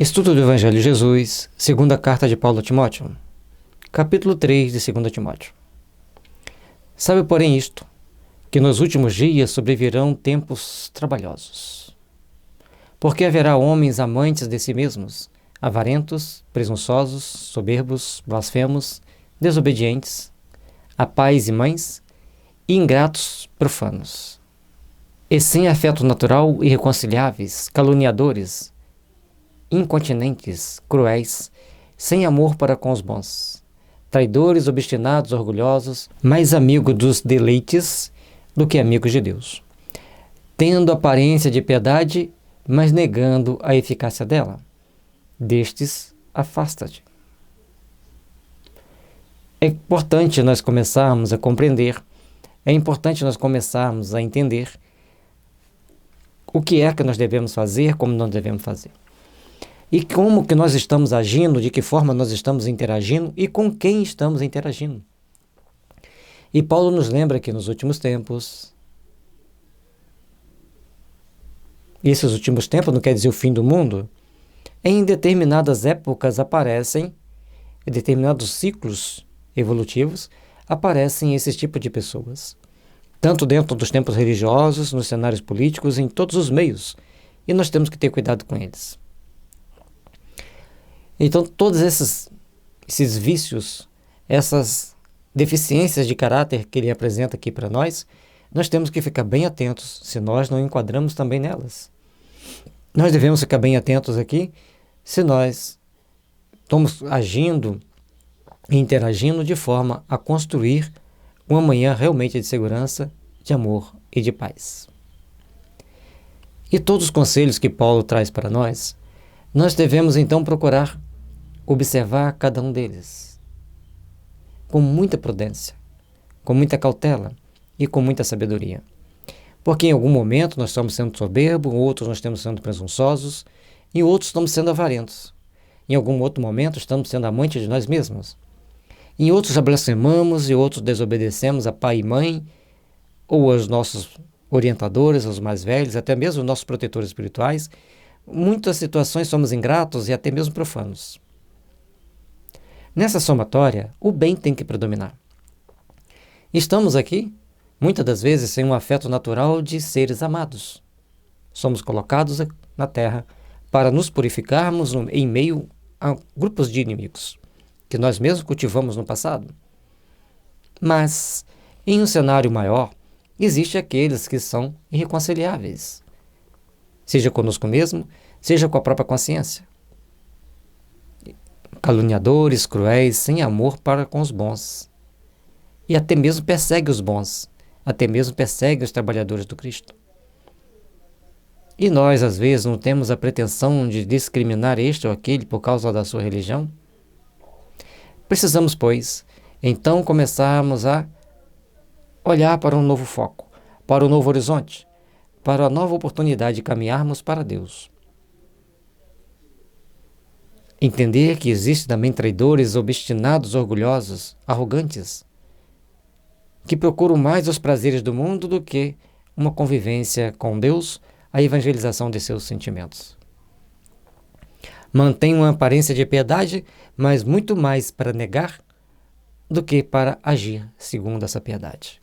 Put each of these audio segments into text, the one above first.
Estudo do Evangelho de Jesus, segunda carta de Paulo a Timóteo, capítulo 3 de 2 Timóteo. Sabe, porém, isto, que nos últimos dias sobrevirão tempos trabalhosos. Porque haverá homens amantes de si mesmos, avarentos, presunçosos, soberbos, blasfemos, desobedientes, a pais e mães, e ingratos, profanos, e sem afeto natural, irreconciliáveis, caluniadores, incontinentes, cruéis, sem amor para com os bons, traidores, obstinados, orgulhosos, mais amigos dos deleites do que amigos de Deus, tendo aparência de piedade, mas negando a eficácia dela. Destes, afasta-te. É importante nós começarmos a compreender, é importante nós começarmos a entender o que é que nós devemos fazer, como nós devemos fazer. E como que nós estamos agindo, de que forma nós estamos interagindo e com quem estamos interagindo. E Paulo nos lembra que nos últimos tempos, esses últimos tempos não quer dizer o fim do mundo, em determinadas épocas aparecem, em determinados ciclos evolutivos, aparecem esse tipo de pessoas. Tanto dentro dos tempos religiosos, nos cenários políticos, em todos os meios. E nós temos que ter cuidado com eles. Então, todos esses vícios, essas deficiências de caráter que ele apresenta aqui para nós temos que ficar bem atentos, se nós não enquadramos também nelas. Nós devemos ficar bem atentos aqui, se nós estamos agindo e interagindo de forma a construir um amanhã realmente de segurança, de amor e de paz. E todos os conselhos que Paulo traz para nós devemos então procurar observar cada um deles com muita prudência, com muita cautela e com muita sabedoria. Porque em algum momento nós estamos sendo soberbos, em outros nós estamos sendo presunçosos, em outros estamos sendo avarentos. Em algum outro momento estamos sendo amantes de nós mesmos. Em outros blasfemamos e outros desobedecemos a pai e mãe, ou aos nossos orientadores, aos mais velhos, até mesmo os nossos protetores espirituais. Muitas situações somos ingratos e até mesmo profanos. Nessa somatória, o bem tem que predominar. Estamos aqui, muitas das vezes, sem um afeto natural de seres amados. Somos colocados na Terra para nos purificarmos em meio a grupos de inimigos, que nós mesmos cultivamos no passado. Mas, em um cenário maior, existem aqueles que são irreconciliáveis, seja conosco mesmo, seja com a própria consciência. Caluniadores, cruéis, sem amor para com os bons. E até mesmo persegue os bons, até mesmo persegue os trabalhadores do Cristo. E nós, às vezes, não temos a pretensão de discriminar este ou aquele por causa da sua religião? Precisamos, pois, então começarmos a olhar para um novo foco, para um novo horizonte, para a nova oportunidade de caminharmos para Deus. Entender que existem também traidores, obstinados, orgulhosos, arrogantes, que procuram mais os prazeres do mundo do que uma convivência com Deus, a evangelização de seus sentimentos. Mantém uma aparência de piedade, mas muito mais para negar do que para agir segundo essa piedade.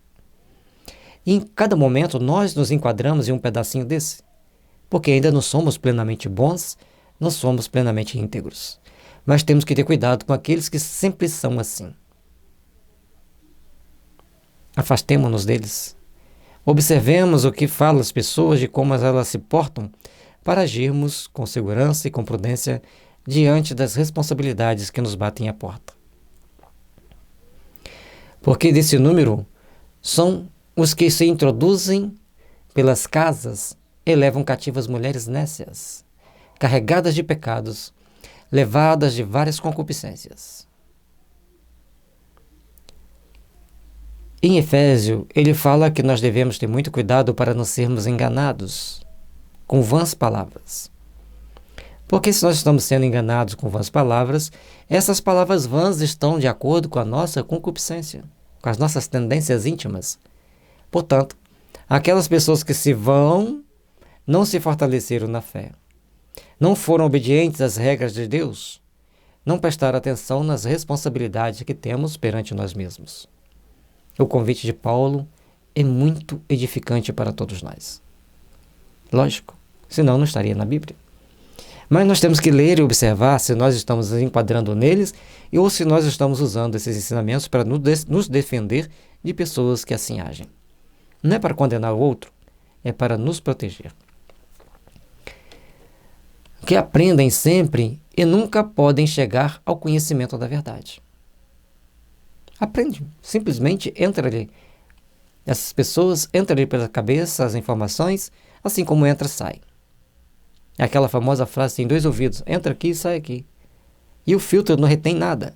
E em cada momento nós nos enquadramos em um pedacinho desse, porque ainda não somos plenamente bons, não somos plenamente íntegros. Mas temos que ter cuidado com aqueles que sempre são assim. Afastemo-nos deles. Observemos o que falam as pessoas, de como elas se portam, para agirmos com segurança e com prudência diante das responsabilidades que nos batem à porta. Porque desse número são os que se introduzem pelas casas e levam cativas mulheres nécias, carregadas de pecados, levadas de várias concupiscências. Em Efésio, ele fala que nós devemos ter muito cuidado para não sermos enganados com vãs palavras. Porque se nós estamos sendo enganados com vãs palavras, essas palavras vãs estão de acordo com a nossa concupiscência, com as nossas tendências íntimas. Portanto, aquelas pessoas que se vão não se fortaleceram na fé. não foram obedientes às regras de Deus, não prestaram atenção nas responsabilidades que temos perante nós mesmos. O convite de Paulo é muito edificante para todos nós. Lógico, senão não estaria na Bíblia. Mas nós temos que ler e observar se nós estamos nos enquadrando neles ou se nós estamos usando esses ensinamentos para nos defender de pessoas que assim agem. Não é para condenar o outro, é para nos proteger. Que aprendem sempre e nunca podem chegar ao conhecimento da verdade. Aprende, simplesmente entra ali. Essas pessoas entram ali pela cabeça as informações, assim como entra e sai. É aquela famosa frase, tem 2 ouvidos, entra aqui e sai aqui. E o filtro não retém nada.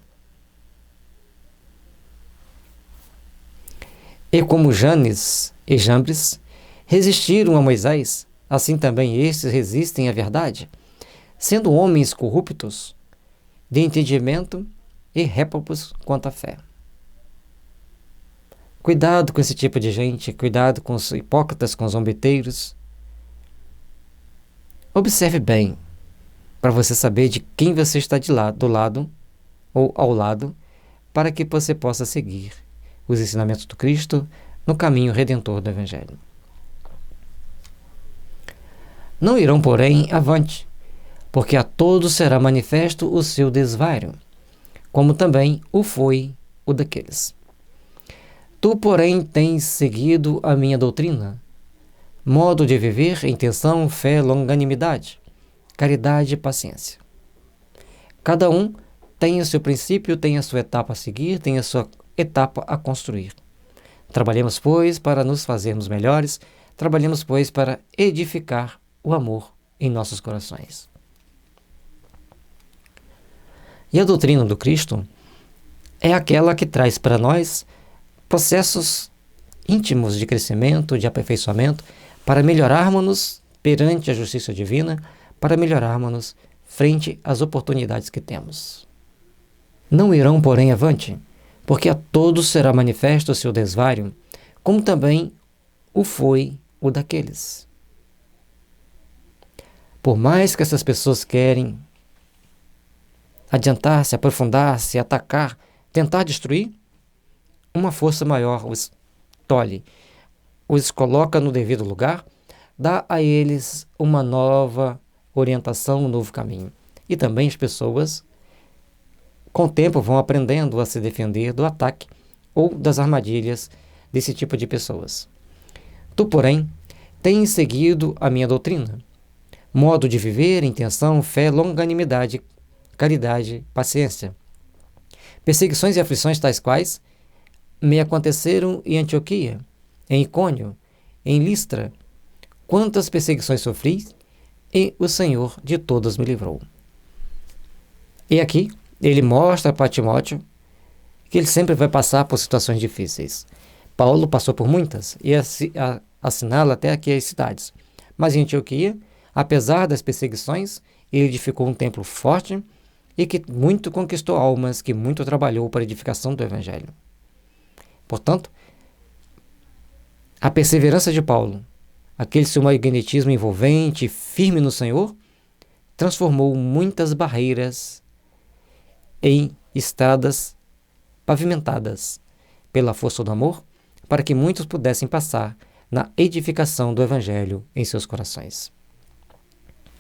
E como Janes e Jambres resistiram a Moisés, assim também estes resistem à verdade, sendo homens corruptos, de entendimento e réprobos quanto à fé. Cuidado com esse tipo de gente, cuidado com os hipócritas, com os zombeteiros. Observe bem, para você saber de quem você está do lado ou ao lado, para que você possa seguir os ensinamentos do Cristo no caminho redentor do Evangelho. Não irão, porém, avante, porque a todos será manifesto o seu desvario, como também o foi o daqueles. Tu, porém, tens seguido a minha doutrina, modo de viver, intenção, fé, longanimidade, caridade e paciência. Cada um tem o seu princípio, tem a sua etapa a seguir, tem a sua etapa a construir. Trabalhemos, pois, para nos fazermos melhores, trabalhemos, pois, para edificar o amor em nossos corações. E a doutrina do Cristo é aquela que traz para nós processos íntimos de crescimento, de aperfeiçoamento, para melhorarmos-nos perante a justiça divina, para melhorarmos-nos frente às oportunidades que temos. Não irão, porém, avante, porque a todos será manifesto o seu desvario, como também o foi o daqueles. Por mais que essas pessoas querem adiantar-se, aprofundar-se, atacar, tentar destruir, uma força maior os tolhe, os coloca no devido lugar, dá a eles uma nova orientação, um novo caminho. E também as pessoas, com o tempo, vão aprendendo a se defender do ataque ou das armadilhas desse tipo de pessoas. Tu, porém, tens seguido a minha doutrina, modo de viver, intenção, fé, longanimidade, caridade, paciência. Perseguições e aflições tais quais me aconteceram em Antioquia, em Icônio, em Listra. Quantas perseguições sofri, e o Senhor de todas me livrou. E aqui, ele mostra para Timóteo que ele sempre vai passar por situações difíceis. Paulo passou por muitas, e assinala até aqui as cidades. Mas em Antioquia, apesar das perseguições, ele edificou um templo forte e que muito conquistou almas, que muito trabalhou para a edificação do Evangelho. Portanto, a perseverança de Paulo, aquele seu magnetismo envolvente e firme no Senhor, transformou muitas barreiras em estradas pavimentadas pela força do amor, para que muitos pudessem passar na edificação do Evangelho em seus corações.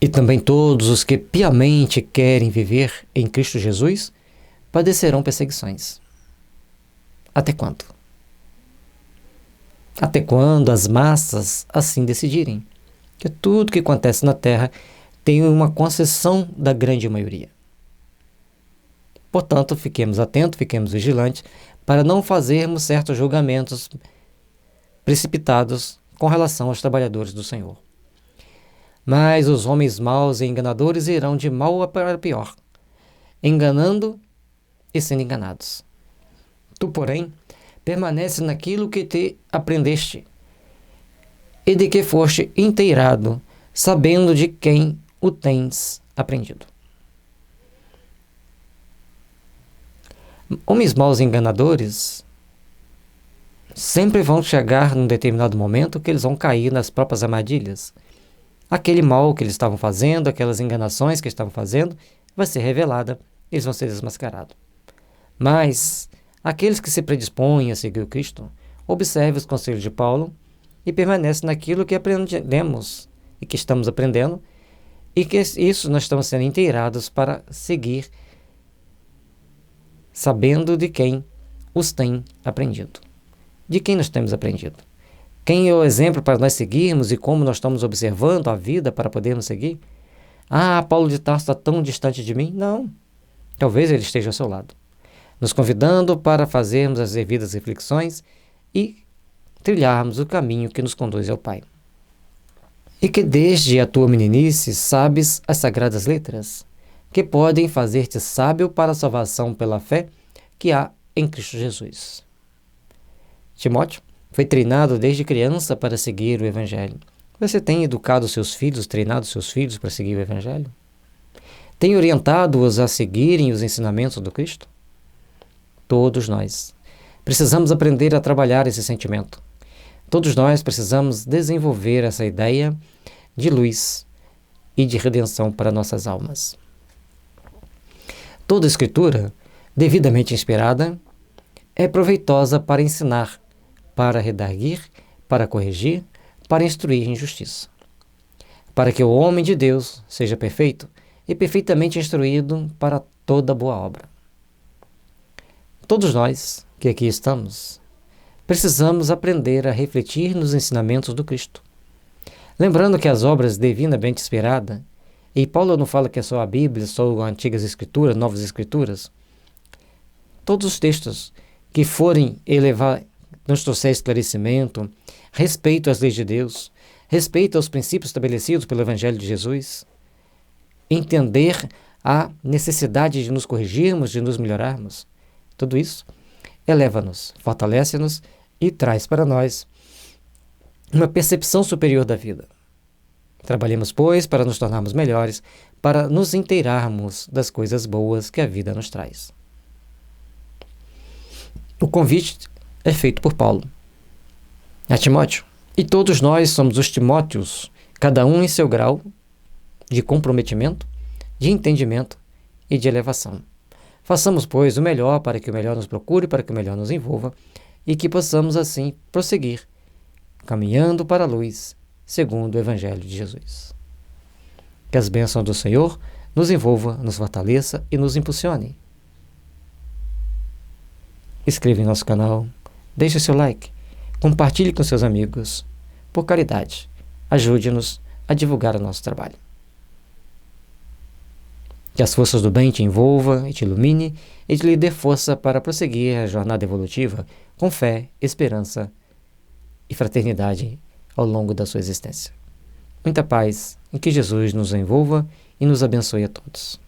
E também todos os que piamente querem viver em Cristo Jesus padecerão perseguições. Até quando? Até quando as massas assim decidirem? Que tudo que acontece na Terra tem uma concessão da grande maioria. Portanto, fiquemos atentos, fiquemos vigilantes, para não fazermos certos julgamentos precipitados com relação aos trabalhadores do Senhor. Mas os homens maus e enganadores irão de mal para pior, enganando e sendo enganados. Tu, porém, permanece naquilo que te aprendeste e de que foste inteirado, sabendo de quem o tens aprendido. Homens maus e enganadores sempre vão chegar num determinado momento que eles vão cair nas próprias armadilhas. aquele mal que eles estavam fazendo, aquelas enganações que estavam fazendo, vai ser revelada, eles vão ser desmascarados. Mas aqueles que se predispõem a seguir o Cristo, observem os conselhos de Paulo e permanecem naquilo que aprendemos e que estamos aprendendo, e que isso nós estamos sendo inteirados para seguir, sabendo de quem os tem aprendido. De quem nós temos aprendido. Quem é o exemplo para nós seguirmos e como nós estamos observando a vida para podermos seguir? Ah, Paulo de Tarso está tão distante de mim? Não. Talvez ele esteja ao seu lado, nos convidando para fazermos as devidas reflexões e trilharmos o caminho que nos conduz ao Pai. E que desde a tua meninice sabes as sagradas letras, que podem fazer-te sábio para a salvação pela fé que há em Cristo Jesus. Timóteo foi treinado desde criança para seguir o Evangelho. Você tem educado seus filhos, treinado seus filhos para seguir o Evangelho? Tem orientado-os a seguirem os ensinamentos do Cristo? Todos nós precisamos aprender a trabalhar esse sentimento. Todos nós precisamos desenvolver essa ideia de luz e de redenção para nossas almas. Toda escritura, devidamente inspirada, é proveitosa para ensinar, para redarguir, para corrigir, para instruir em justiça, para que o homem de Deus seja perfeito e perfeitamente instruído para toda boa obra. Todos nós que aqui estamos, precisamos aprender a refletir nos ensinamentos do Cristo. Lembrando que as obras divinamente inspiradas, e Paulo não fala que é só a Bíblia, só as antigas escrituras, novas escrituras, todos os textos que forem elevar, nos trouxer esclarecimento, respeito às leis de Deus, respeito aos princípios estabelecidos pelo Evangelho de Jesus, entender a necessidade de nos corrigirmos, de nos melhorarmos, tudo isso eleva-nos, fortalece-nos e traz para nós uma percepção superior da vida. Trabalhemos, pois, para nos tornarmos melhores, para nos inteirarmos das coisas boas que a vida nos traz. O convite é feito por Paulo a Timóteo, e todos nós somos os Timóteos, cada um em seu grau de comprometimento, de entendimento e de elevação. Façamos, pois, o melhor para que o melhor nos procure, para que o melhor nos envolva e que possamos, assim, prosseguir, caminhando para a luz, segundo o Evangelho de Jesus. Que as bênçãos do Senhor nos envolva, nos fortaleça e nos impulsione. Inscreva em nosso canal, deixe o seu like, compartilhe com seus amigos. Por caridade, ajude-nos a divulgar o nosso trabalho. Que as forças do bem te envolva e te ilumine e te lhe dê força para prosseguir a jornada evolutiva com fé, esperança e fraternidade ao longo da sua existência. Muita paz e que Jesus nos envolva e nos abençoe a todos.